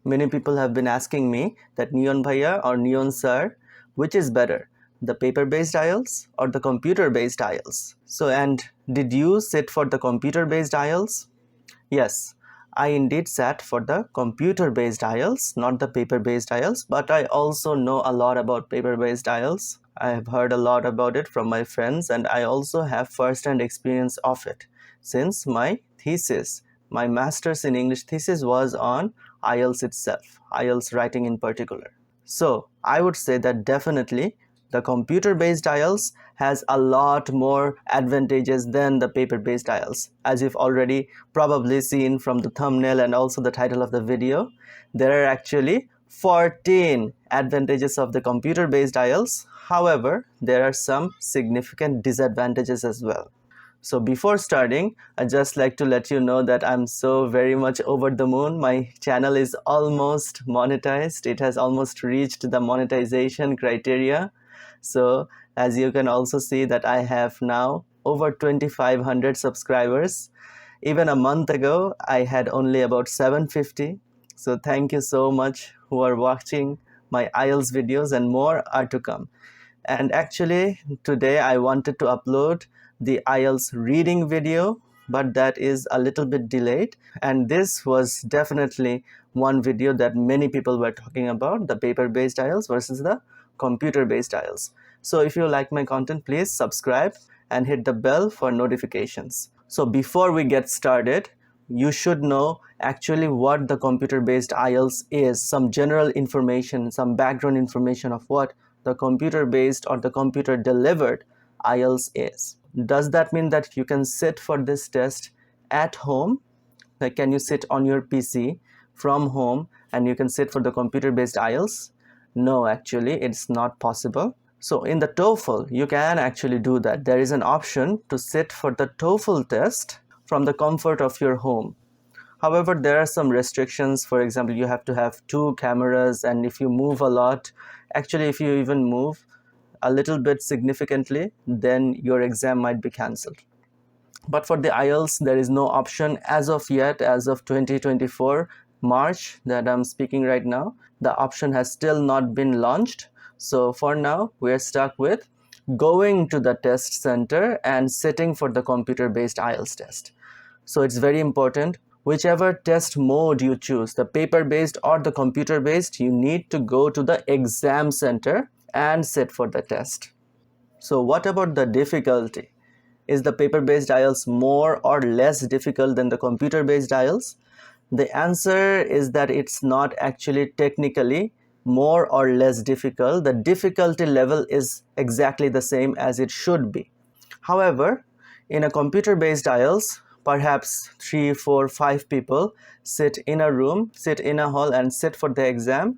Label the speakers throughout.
Speaker 1: Many people have been asking me that Neon Bhaiya or Neon Sir, which is better, the paper-based IELTS or the computer-based IELTS? So, and did you sit for the computer-based IELTS? Yes, I indeed sat for the computer-based IELTS, not the paper-based IELTS, but I also know a lot about paper-based IELTS. I have heard a lot about it from my friends, and I also have first-hand experience of it, since my thesis, my master's in English thesis was on IELTS itself, IELTS writing in particular. So I would say that definitely the computer-based IELTS has a lot more advantages than the paper-based IELTS. As you've already probably seen from the thumbnail and also the title of the video, there are actually 14 advantages of the computer-based IELTS. However, there are some significant disadvantages as well. So before starting, I'd just like to let you know that I'm so very much over the moon. My channel is almost monetized. It has almost reached the monetization criteria. So as you can also see that I have now over 2,500 subscribers. Even a month ago, I had only about 750. So thank you so much who are watching my IELTS videos, and more are to come. And actually today I wanted to upload the IELTS reading video, but that is a little bit delayed, and this was definitely one video that many people were talking about, the paper-based IELTS versus the computer-based IELTS. So if you like my content, please subscribe and hit the bell for notifications. So before we get started, you should know actually what the computer-based IELTS is, some general information, some background information of what the computer-based or the computer-delivered IELTS is. Does that mean that you can sit for this test at home? Like, can you sit on your PC from home and you can sit for the computer-based IELTS? No, actually, it's not possible. So in the TOEFL, you can actually do that. There is an option to sit for the TOEFL test from the comfort of your home. However, there are some restrictions. For example, you have to have 2 cameras, and if you move a lot, actually if you even move a little bit significantly, then your exam might be cancelled. But for the IELTS, there is no option as of yet, as of 2024 March that I'm speaking right now. The option has still not been launched. So for now, we're stuck with going to the test center and sitting for the computer-based IELTS test. So it's very important, whichever test mode you choose, the paper-based or the computer-based, you need to go to the exam center and sit for the test. So what about the difficulty? Is the paper-based IELTS more or less difficult than the computer-based IELTS? The answer is that it's not actually technically more or less difficult. The difficulty level is exactly the same as it should be. However, in a computer-based IELTS, perhaps 3, 4, 5 people sit in a room, sit in a hall and sit for the exam.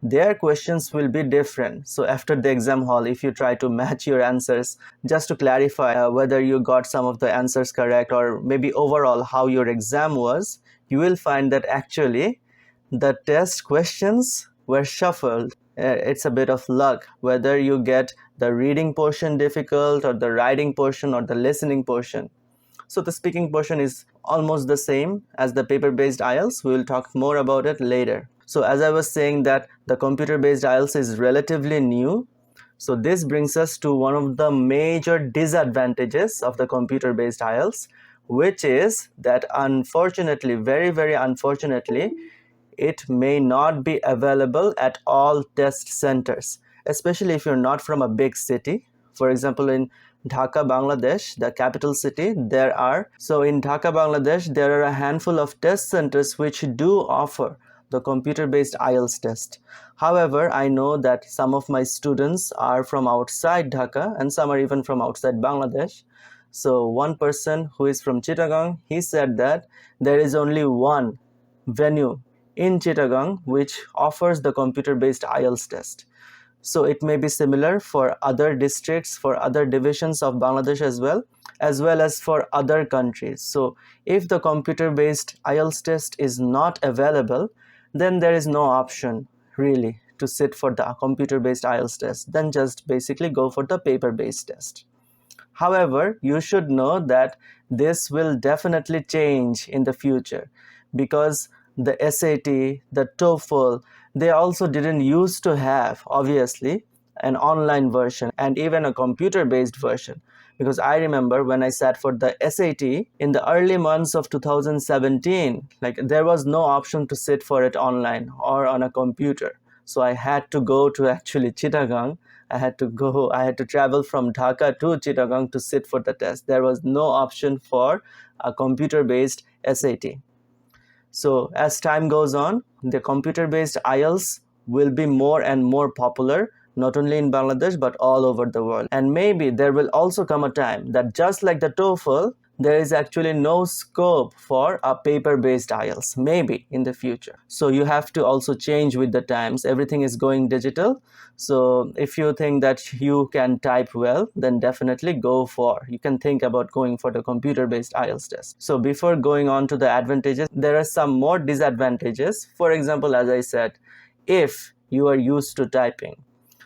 Speaker 1: Their questions will be different. So after the exam hall, if you try to match your answers, just to clarify whether you got some of the answers correct or maybe overall how your exam was, you will find that actually the test questions were shuffled. It's a bit of luck whether you get the reading portion difficult or the writing portion or the listening portion. So the speaking portion is almost the same as the paper-based IELTS. We will talk more about it later. So as I was saying that the computer-based IELTS is relatively new. So this brings us to one of the major disadvantages of the computer-based IELTS, which is that unfortunately, very, very unfortunately, it may not be available at all test centers, especially if you're not from a big city. For example, in Dhaka, Bangladesh, the capital city, in Dhaka, Bangladesh, there are a handful of test centers which do offer the computer-based IELTS test. However, I know that some of my students are from outside Dhaka and some are even from outside Bangladesh. So one person who is from Chittagong, he said that there is only one venue in Chittagong which offers the computer-based IELTS test. So it may be similar for other districts, for other divisions of Bangladesh as well as for other countries. So if the computer-based IELTS test is not available, then there is no option really to sit for the computer-based IELTS test. Then just basically go for the paper-based test. However, you should know that this will definitely change in the future, because the SAT, the TOEFL, they also didn't used to have, obviously, an online version and even a computer-based version. Because I remember when I sat for the SAT in the early months of 2017, like there was no option to sit for it online or on a computer. So I had to go to actually Chittagong. I had to travel from Dhaka to Chittagong to sit for the test. There was no option for a computer-based SAT. So as time goes on, the computer-based IELTS will be more and more popular, not only in Bangladesh but all over the world. And maybe there will also come a time that just like the TOEFL, there is actually no scope for a paper-based IELTS, maybe in the future. So you have to also change with the times. Everything is going digital. So if you think that you can type well, then definitely you can think about going for the computer-based IELTS test. So before going on to the advantages, there are some more disadvantages. For example, as I said, if you are used to typing.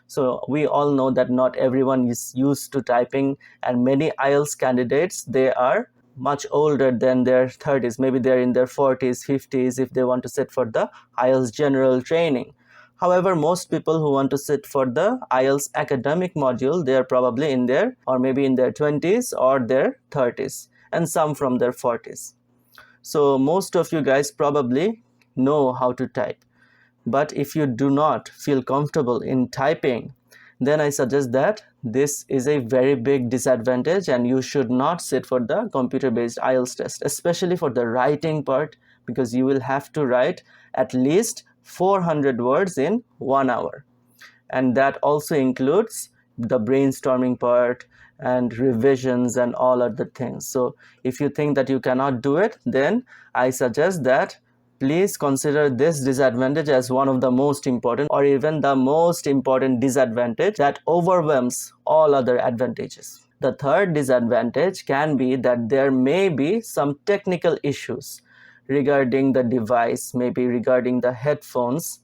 Speaker 1: So we all know that not everyone is used to typing, and many IELTS candidates, they are much older than their 30s. Maybe they're in their 40s, 50s if they want to sit for the IELTS general training. However, most people who want to sit for the IELTS academic module, they are probably in their, or maybe in their 20s or their 30s, and some from their 40s. So most of you guys probably know how to type. But if you do not feel comfortable in typing, then I suggest that this is a very big disadvantage and you should not sit for the computer-based IELTS test, especially for the writing part, because you will have to write at least 400 words in 1 hour. And that also includes the brainstorming part and revisions and all other things. So if you think that you cannot do it, then I suggest that please consider this disadvantage as one of the most important, or even the most important disadvantage that overwhelms all other advantages. The third disadvantage can be that there may be some technical issues regarding the device, maybe regarding the headphones,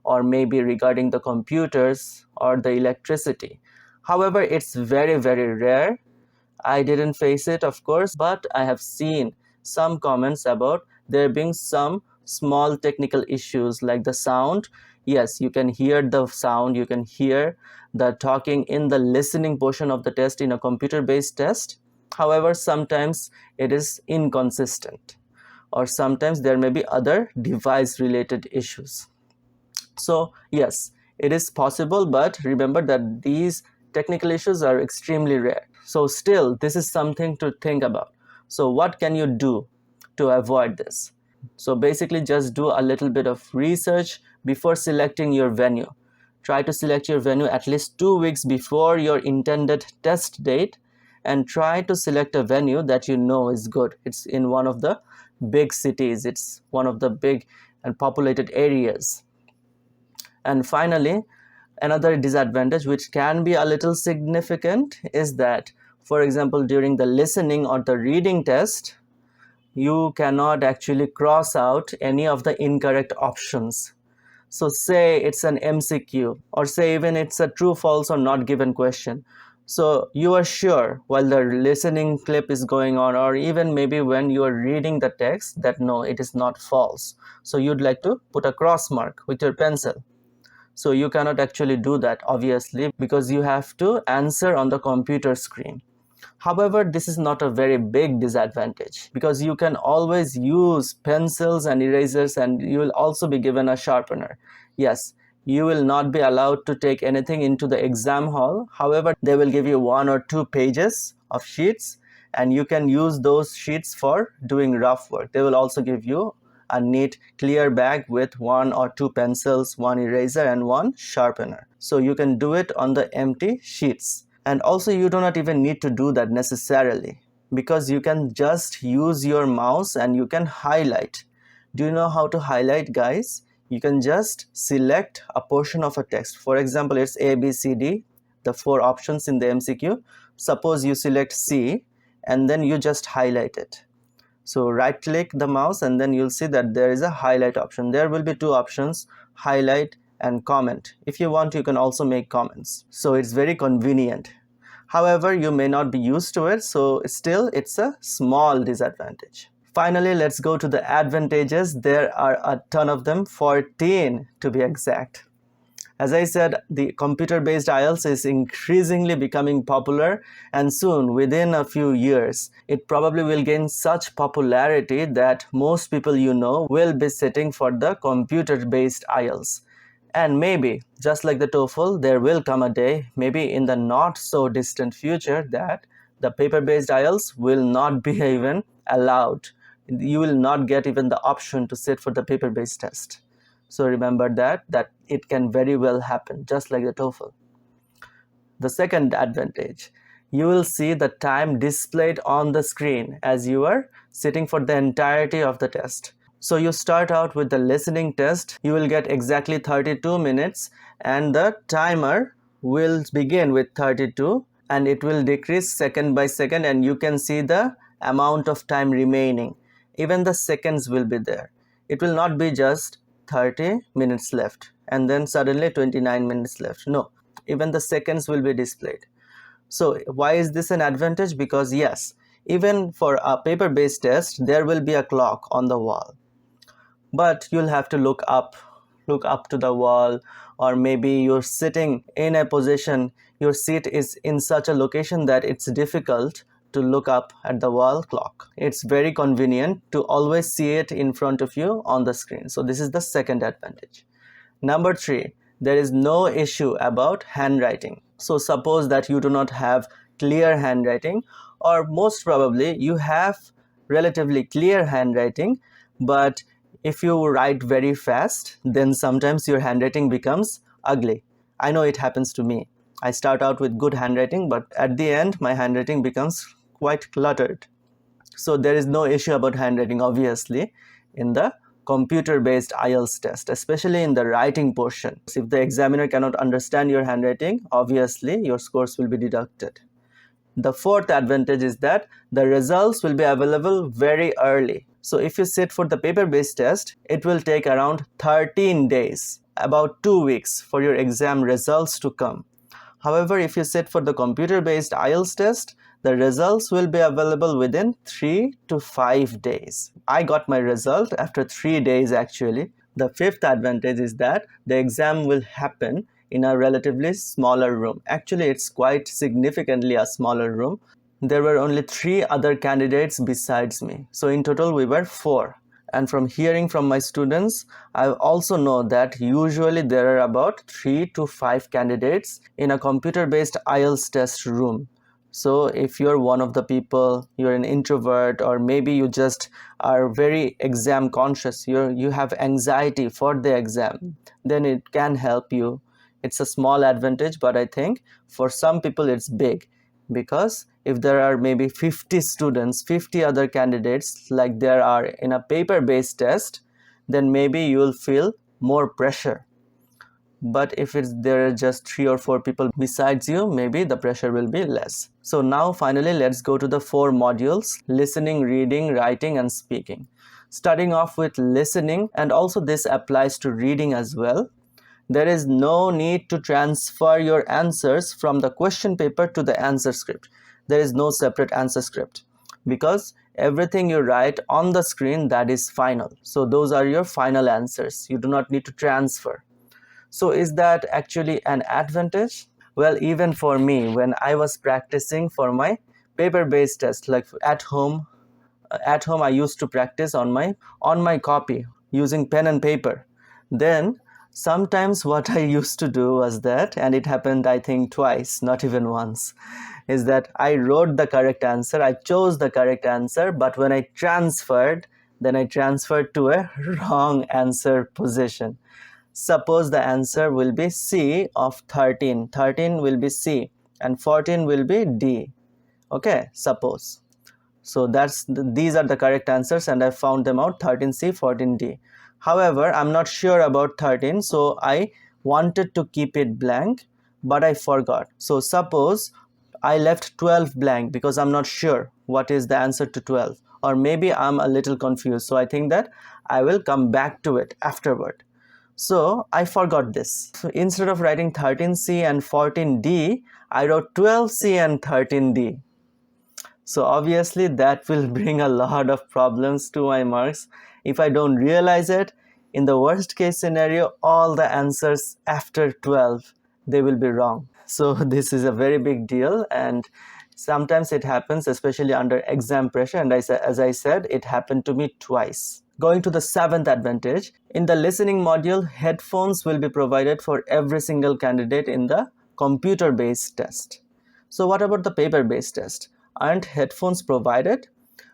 Speaker 1: or maybe regarding the computers or the electricity. However, it's very, very rare. I didn't face it, of course, but I have seen some comments about there being some small technical issues like the sound. Yes, you can hear the sound, you can hear the talking in the listening portion of the test in a computer-based test. However, sometimes it is inconsistent, or sometimes there may be other device-related issues. So yes, it is possible, but remember that these technical issues are extremely rare. So still, this is something to think about. So what can you do to avoid this? So basically just do a little bit of research before selecting your venue. Try to select your venue at least 2 weeks before your intended test date, and try to select a venue that you know is good. It's in one of the big cities. It's one of the big and populated areas. And finally, another disadvantage which can be a little significant is that, for example, during the listening or the reading test, you cannot actually cross out any of the incorrect options. So say it's an MCQ, or say even it's a true, false, or not given question. So you are sure while the listening clip is going on, or even maybe when you are reading the text, that no, it is not false. So you'd like to put a cross mark with your pencil. So you cannot actually do that, obviously, because you have to answer on the computer screen. However, this is not a very big disadvantage, because you can always use pencils and erasers, and you will also be given a sharpener. Yes, you will not be allowed to take anything into the exam hall. However, they will give you 1 or 2 pages of sheets, and you can use those sheets for doing rough work. They will also give you a neat clear bag with 1 or 2 pencils, 1 eraser, and 1 sharpener. So you can do it on the empty sheets. And also you do not even need to do that necessarily, because you can just use your mouse and you can highlight. Do you know how to highlight, guys? You can just select a portion of a text. For example, it's A, B, C, D, the 4 options in the MCQ. Suppose you select C and then you just highlight it. So right click the mouse and then you'll see that there is a highlight option. There will be 2 options, highlight and comment. If you want, you can also make comments. So it's very convenient. However, you may not be used to it, so still it's a small disadvantage. Finally, let's go to the advantages. There are a ton of them, 14 to be exact. As I said, the computer-based IELTS is increasingly becoming popular, and soon, within a few years, it probably will gain such popularity that most people you know will be sitting for the computer-based IELTS. And maybe, just like the TOEFL, there will come a day, maybe in the not so distant future, that the paper-based IELTS will not be even allowed. You will not get even the option to sit for the paper-based test. So remember that it can very well happen, just like the TOEFL. The second advantage, you will see the time displayed on the screen as you are sitting for the entirety of the test. So you start out with the listening test, you will get exactly 32 minutes and the timer will begin with 32 and it will decrease second by second, and you can see the amount of time remaining. Even the seconds will be there. It will not be just 30 minutes left and then suddenly 29 minutes left. No, even the seconds will be displayed. So why is this an advantage? Because yes, even for a paper-based test, there will be a clock on the wall, but you'll have to look up to the wall, or maybe you're sitting in a position, your seat is in such a location that it's difficult to look up at the wall clock. It's very convenient to always see it in front of you on the screen. So this is the second advantage. Number 3, there is no issue about handwriting. So suppose that you do not have clear handwriting, or most probably you have relatively clear handwriting, but if you write very fast, then sometimes your handwriting becomes ugly. I know it happens to me. I start out with good handwriting, but at the end my handwriting becomes quite cluttered. So there is no issue about handwriting, obviously, in the computer-based IELTS test, especially in the writing portion. If the examiner cannot understand your handwriting, obviously your scores will be deducted. The fourth advantage is that the results will be available very early. So if you sit for the paper-based test, it will take around 13 days, about 2 weeks, for your exam results to come. However, if you sit for the computer-based IELTS test, the results will be available within 3 to 5 days. I got my result after 3 days actually. The fifth advantage is that the exam will happen in a relatively smaller room. Actually, it's quite significantly a smaller room. There were only 3 other candidates besides me. So in total, we were 4. And from hearing from my students, I also know that usually there are about 3 to 5 candidates in a computer-based IELTS test room. So if you're one of the people, you're an introvert, or maybe you just are very exam conscious, you have anxiety for the exam, then it can help you. It's a small advantage, but I think for some people it's big, because if there are maybe 50 students, 50 other candidates like there are in a paper-based test, then maybe you'll feel more pressure. But if there are just 3 or 4 people besides you, maybe the pressure will be less. So now finally let's go to the 4 modules: listening, reading, writing and speaking. Starting off with listening, and also this applies to reading as well. There is no need to transfer your answers from the question paper to the answer script. There is no separate answer script, because everything you write on the screen, that is final. So those are your final answers. You do not need to transfer. So is that actually an advantage? Well, even for me, when I was practicing for my paper-based test, like at home I used to practice on my copy using pen and paper. Then sometimes what I used to do was that, and it happened I think twice, not even once, is that I wrote the correct answer, I chose the correct answer, but when I transferred, then I transferred to a wrong answer position. Suppose the answer will be C of 13. 13 will be C and 14 will be D. Okay, suppose. So these are the correct answers and I found them out: 13C, 14D. However, I'm not sure about 13, so I wanted to keep it blank, but I forgot. So suppose I left 12 blank because I'm not sure what is the answer to 12, or maybe I'm a little confused. So I think that I will come back to it afterward. So I forgot this. So instead of writing 13C and 14D, I wrote 12C and 13D. So obviously that will bring a lot of problems to my marks. If I don't realize it, in the worst case scenario, all the answers after 12, they will be wrong. So this is a very big deal, and sometimes it happens, especially under exam pressure. And as I said, it happened to me twice. Going to the seventh advantage, in the listening module, headphones will be provided for every single candidate in the computer-based test. So what about the paper-based test? Aren't headphones provided?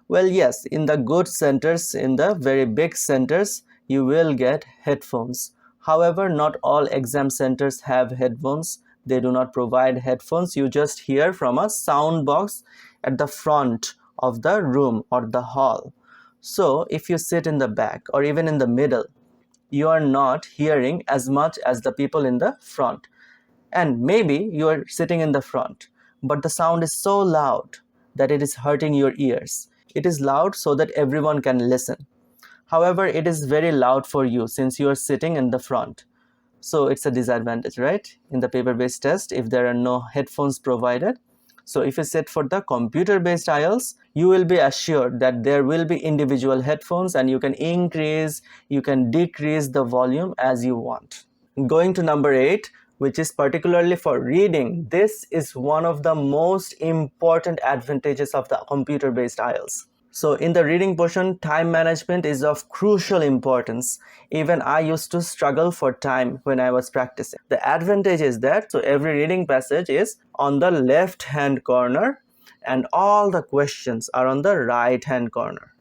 Speaker 1: Well, yes, in the good centers, in the very big centers, you will get headphones. However, not all exam centers have headphones. They do not provide headphones. You just hear from a sound box at the front of the room or the hall. So if you sit in the back or even in the middle, you are not hearing as much as the people in the front. And maybe you are sitting in the front, but the sound is so loud that it is hurting your ears. It is loud so that everyone can listen. However, it is very loud for you since you are sitting in the front. So it's a disadvantage, right? In the paper-based test, if there are no headphones provided. So if you sit for the computer-based IELTS, you will be assured that there will be individual headphones and you can increase, you can decrease the volume as you want. Going to number 8, which is particularly for reading. This is one of the most important advantages of the computer-based IELTS. So in the reading portion, time management is of crucial importance. Even I used to struggle for time when I was practicing. The advantage is that every reading passage is on the left hand corner and all the questions are on the right hand corner.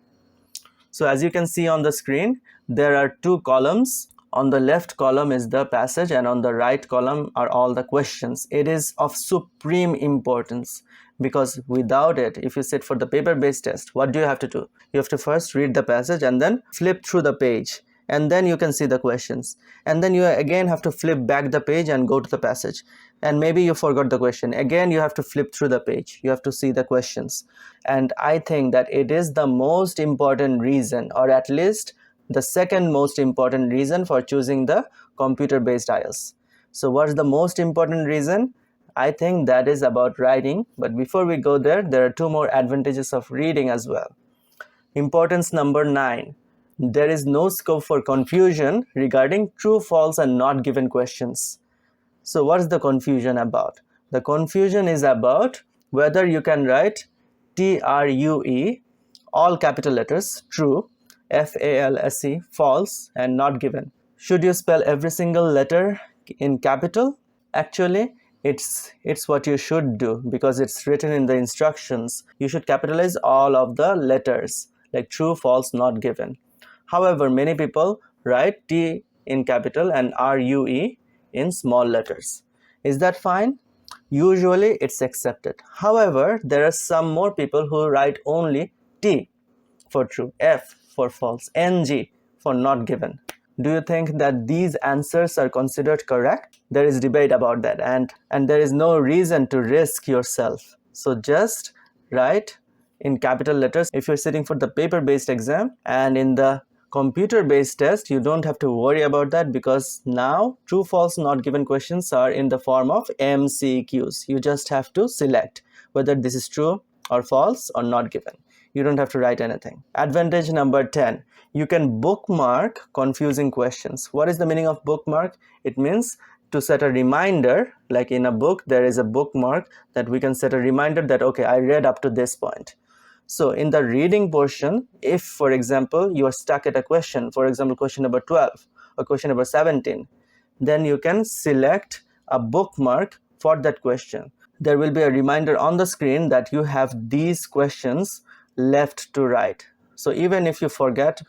Speaker 1: So as you can see on the screen, there are two columns. On the left column is the passage and on the right column are all the questions. It is of supreme importance because without it, if you sit for the paper-based test, what do you have to do? You have to first read the passage and then flip through the page, and then you can see the questions. And then you again have to flip back the page and go to the passage. And maybe you forgot the question. Again, you have to flip through the page. You have to see the questions. And I think that it is the most important reason, or at least the second most important reason for choosing the computer-based IELTS. So what's the most important reason? I think that is about writing. But before we go there are two more advantages of reading as well. Importance number 9. There is no scope for confusion regarding true, false, and not given questions. So what's the confusion about? The confusion is about whether you can write TRUE, all capital letters, true, FALSE, false, and not given. Should you spell every single letter in capital? Actually, it's what you should do because it's written in the instructions. You should capitalize all of the letters like true, false, not given. However, many people write T in capital and RUE in small letters. Is that fine? Usually it's accepted. However, there are some more people who write only T for true, F for false, NG for not given. Do you think that these answers are considered correct? There is debate about that, and there is no reason to risk yourself. So just write in capital letters if you're sitting for the paper-based exam, and in the computer-based test, you don't have to worry about that because now true, false, not given questions are in the form of MCQs. You just have to select whether this is true or false or not given. You don't have to write anything. Advantage number 10. You can bookmark confusing questions. What is the meaning of bookmark? It means to set a reminder, like in a book, there is a bookmark that we can set a reminder that, okay, I read up to this point. So in the reading portion, if, for example, you are stuck at a question, for example, question number 12 or question number 17, then you can select a bookmark for that question. There will be a reminder on the screen that you have these questions left to write. So even if you forget,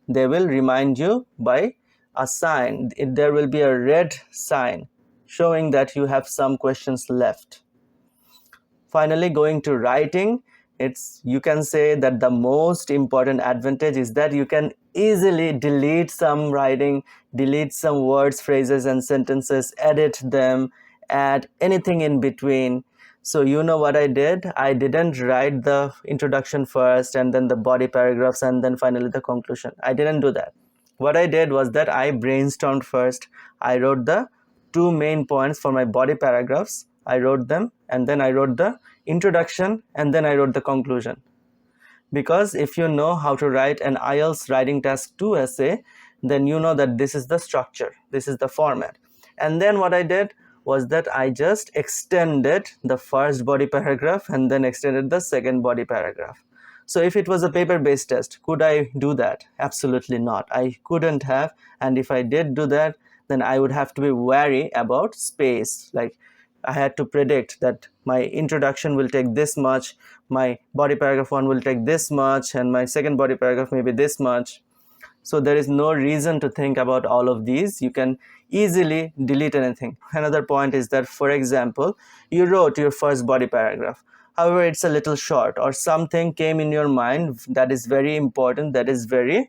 Speaker 1: they will remind you by a sign. There will be a red sign showing that you have some questions left. Finally, going to writing, you can say that the most important advantage is that you can easily delete some writing, delete some words, phrases, and sentences, edit them, add anything in between. So you know what I did? I didn't write the introduction first and then the body paragraphs and then finally the conclusion. I didn't do that. What I did was that I brainstormed first. I wrote the two main points for my body paragraphs. I wrote them and then I wrote the introduction, and then I wrote the conclusion. Because if you know how to write an IELTS writing task 2 essay, then you know that this is the structure, this is the format. And then what I did was that I just extended the first body paragraph and then extended the second body paragraph. So if it was a paper-based test, could I do that? Absolutely not. I couldn't have. And if I did do that, then I would have to be wary about space. Like I had to predict that my introduction will take this much, my body paragraph 1 will take this much, and my second body paragraph may be this much. So there is no reason to think about all of these. You can easily delete anything. Another point is that, for example, you wrote your first body paragraph. However, it's a little short, or something came in your mind that is very important, that is very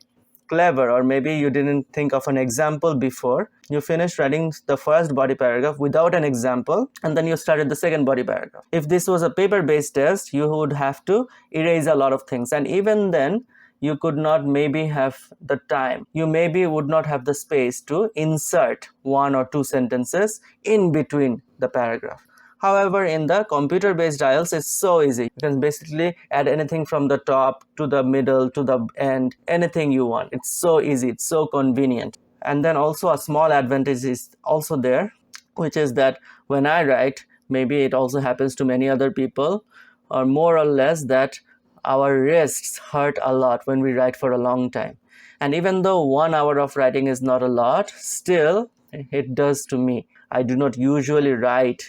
Speaker 1: clever, or maybe you didn't think of an example before. You finished writing the first body paragraph without an example, and then you started the second body paragraph. If this was a paper-based test, you would have to erase a lot of things, and even then you could not maybe have the time. You maybe would not have the space to insert 1 or 2 sentences in between the paragraph. However, in the computer-based IELTS, it's so easy. You can basically add anything from the top to the middle to the end, anything you want. It's so easy, it's so convenient. And then also a small advantage is also there, which is that when I write, maybe it also happens to many other people, or more or less, that our wrists hurt a lot when we write for a long time. And even though 1 hour of writing is not a lot, still it does to me. I do not usually write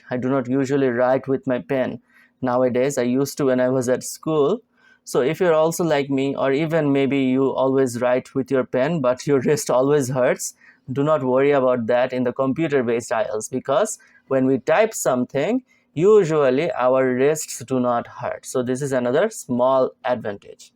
Speaker 1: with my pen nowadays. I used to when I was at school. So if you're also like me, or even maybe you always write with your pen but your wrist always hurts, do not worry about that in the computer-based IELTS, because when we type something, usually our wrists do not hurt. So this is another small advantage.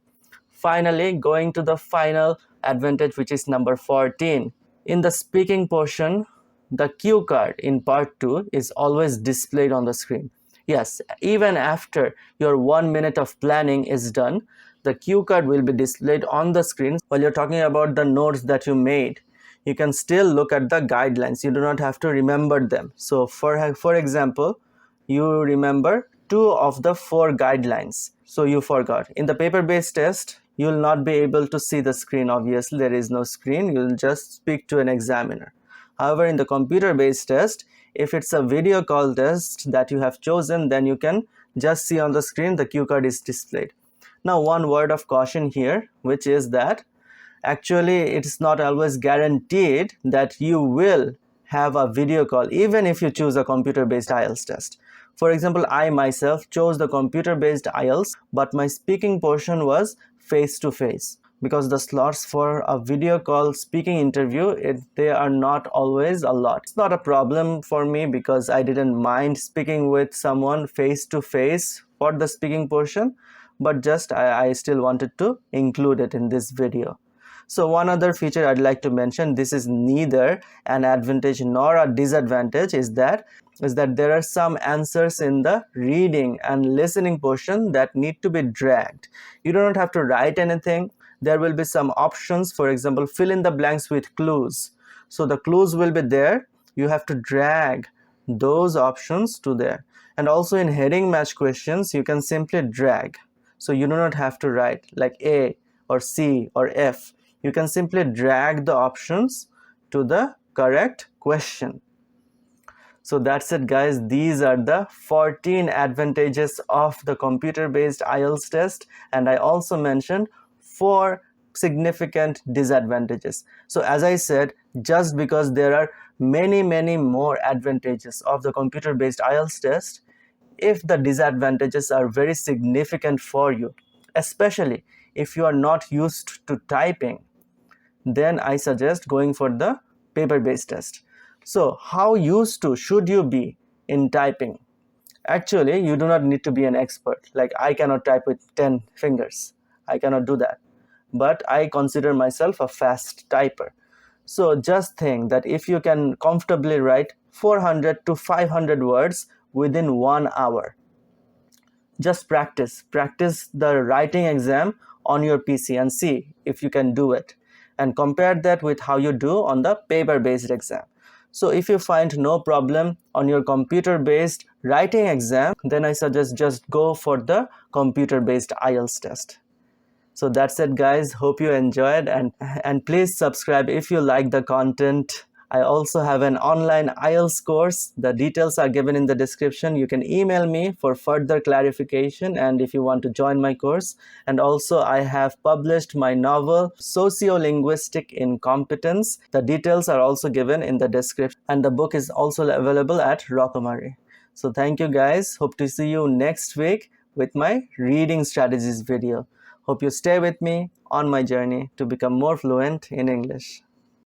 Speaker 1: Finally, going to the final advantage, which is number 14. In the speaking portion, the cue card in part 2 is always displayed on the screen. Yes, even after your 1 minute of planning is done, the cue card will be displayed on the screen. While you're talking about the notes that you made, you can still look at the guidelines. You do not have to remember them. So for example, you remember 2 of the 4 guidelines, so you forgot. In the paper-based test, you will not be able to see the screen. Obviously, there is no screen. You will just speak to an examiner. However, in the computer-based test, if it's a video call test that you have chosen, then you can just see on the screen the cue card is displayed. Now, one word of caution here, which is that actually it's not always guaranteed that you will have a video call, even if you choose a computer-based IELTS test. For example, I myself chose the computer-based IELTS, but my speaking portion was face-to-face, because the slots for a video call speaking interview, they are not always a lot. It's not a problem for me because I didn't mind speaking with someone face-to-face for the speaking portion, but just I still wanted to include it in this video. So one other feature I'd like to mention, this is neither an advantage nor a disadvantage, is that there are some answers in the reading and listening portion that need to be dragged. You do not have to write anything. There will be some options. For example, fill in the blanks with clues. So the clues will be there. You have to drag those options to there. And also in heading match questions, you can simply drag. So you do not have to write like A or C or F. You can simply drag the options to the correct question. So that's it, guys. These are the 14 advantages of the computer-based IELTS test, and I also mentioned 4 significant disadvantages. So as I said, just because there are many more advantages of the computer-based IELTS test, if the disadvantages are very significant for you, especially if you are not used to typing, then I suggest going for the paper-based test. So how used to should you be in typing? Actually, you do not need to be an expert. Like I cannot type with 10 fingers. I cannot do that. But I consider myself a fast typer. So just think that if you can comfortably write 400 to 500 words within 1 hour, just practice the writing exam on your PC and see if you can do it, and compare that with how you do on the paper-based exam. So if you find no problem on your computer-based writing exam, then I suggest just go for the computer-based IELTS test. So that's it, guys. Hope you enjoyed, and please subscribe if you like the content. I also have an online IELTS course. The details are given in the description. You can email me for further clarification and if you want to join my course. And also I have published my novel Sociolinguistic Incompetence. The details are also given in the description, and the book is also available at Rockamari. So thank you, guys. Hope to see you next week with my reading strategies video. Hope you stay with me on my journey to become more fluent in English.